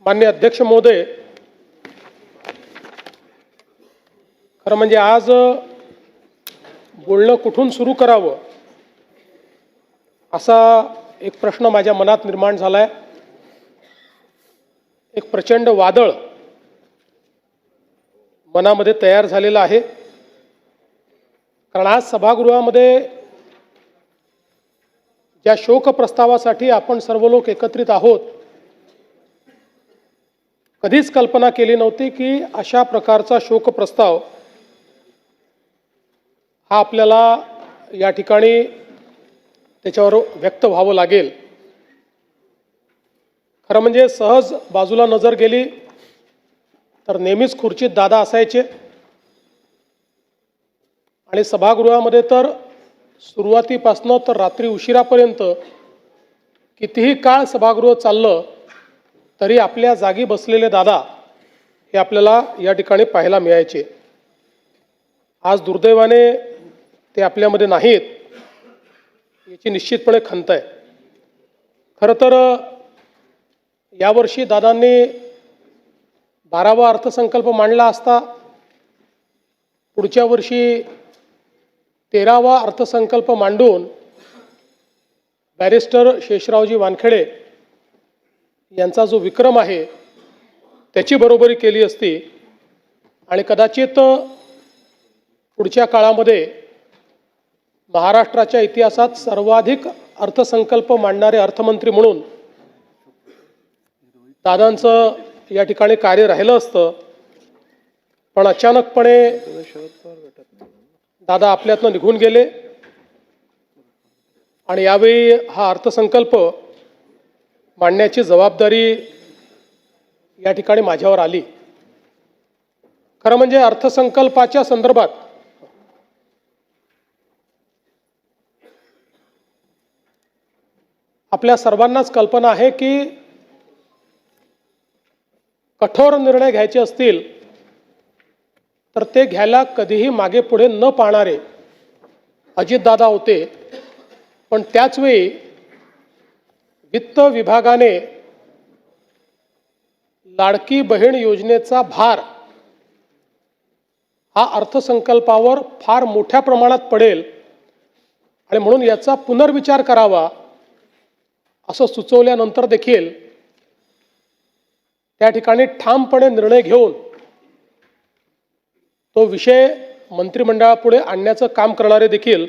माननीय अध्यक्ष महोदय, खरं म्हणजे आज बोलणं कुठून सुरू करावं असा एक प्रश्न माझ्या मनात निर्माण झालाय। एक प्रचंड वादळ मनामध्ये तयार झालेलं आहे। कारण आज सभागृहामध्ये ज्या शोक प्रस्तावासाठी आपण सर्व लोक एकत्रित आहोत, कधीच कल्पना केली नव्हती की अशा प्रकारचा शोक प्रस्ताव हा आपल्याला या ठिकाणी त्याच्यावर व्यक्त व्हावं लागेल। खरं म्हणजे सहज बाजूला नजर गेली तर नेहमीच खुर्चीत दादा असायचे आणि सभागृहामध्ये तर सुरुवातीपासून तर रात्री उशिरापर्यंत कितीही काळ सभागृह चाललं तरी आपल्या जागी बसलेले दादा हे आपल्याला या ठिकाणी पाहायला मिळायचे। आज दुर्दैवाने ते आपल्यामध्ये नाहीत, याची निश्चितपणे खंत आहे। खरं तर यावर्षी दादांनी 12वा अर्थसंकल्प मांडला असता, पुढच्या वर्षी 13वा अर्थसंकल्प मांडून बॅरिस्टर शेषरावजी वानखेडे यांचा जो विक्रम आहे त्याची बरोबरी केली असती आणि कदाचित पुढच्या काळामध्ये महाराष्ट्राच्या इतिहासात सर्वाधिक अर्थसंकल्प मांडणारे अर्थमंत्री म्हणून दादांचं या ठिकाणी कार्य राहिलं असतं। पण अचानकपणे दादा आपल्यातनं निघून गेले आणि यावेळी हा अर्थसंकल्प मांडण्याची जबाबदारी या ठिकाणी माझ्यावर आली। खरं म्हणजे अर्थसंकल्पाच्या संदर्भात आपल्या सर्वांनाच कल्पना आहे की कठोर निर्णय घ्यायचे असतील तर ते घ्यायला कधीही मागे पुढे न पाहणारे अजितदादा होते। पण त्याचवेळी वित्त विभागाने लाडकी बहीण योजनेचा भार हा अर्थसंकल्पावर फार मोठ्या प्रमाणात पडेल आणि म्हणून याचा पुनर्विचार करावा असं सुचवल्यानंतर देखील त्या ठिकाणी ठामपणे निर्णय घेऊन तो विषय मंत्रिमंडळापुढे आणण्याचं काम करणारे देखील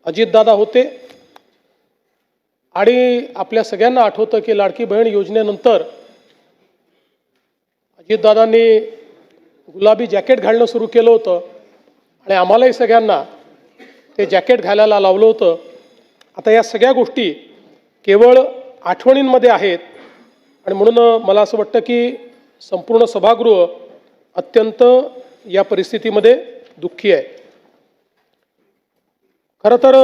अजितदादा होते। आणि आपल्या सगळ्यांना आठवतं की लाडकी बहीण योजनेनंतर अजितदादांनी गुलाबी जॅकेट घालणं सुरू केलं होतं आणि आम्हालाही सगळ्यांना ते जॅकेट घालायला लावलं होतं। आता या सगळ्या गोष्टी केवळ आठवणींमध्ये आहेत आणि म्हणून मला असं वाटतं की संपूर्ण सभागृह अत्यंत या परिस्थितीमध्ये दुःखी आहे। खरं तर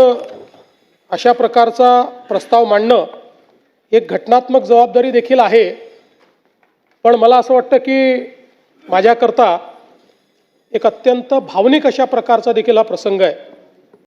अशा प्रकारचा प्रस्ताव मांडणं एक घटनात्मक जबाबदारी देखील आहे। पण मला असं वाटतं की माझ्याकरता एक अत्यंत भावनिक अशा प्रकारचा देखील हा प्रसंग आहे।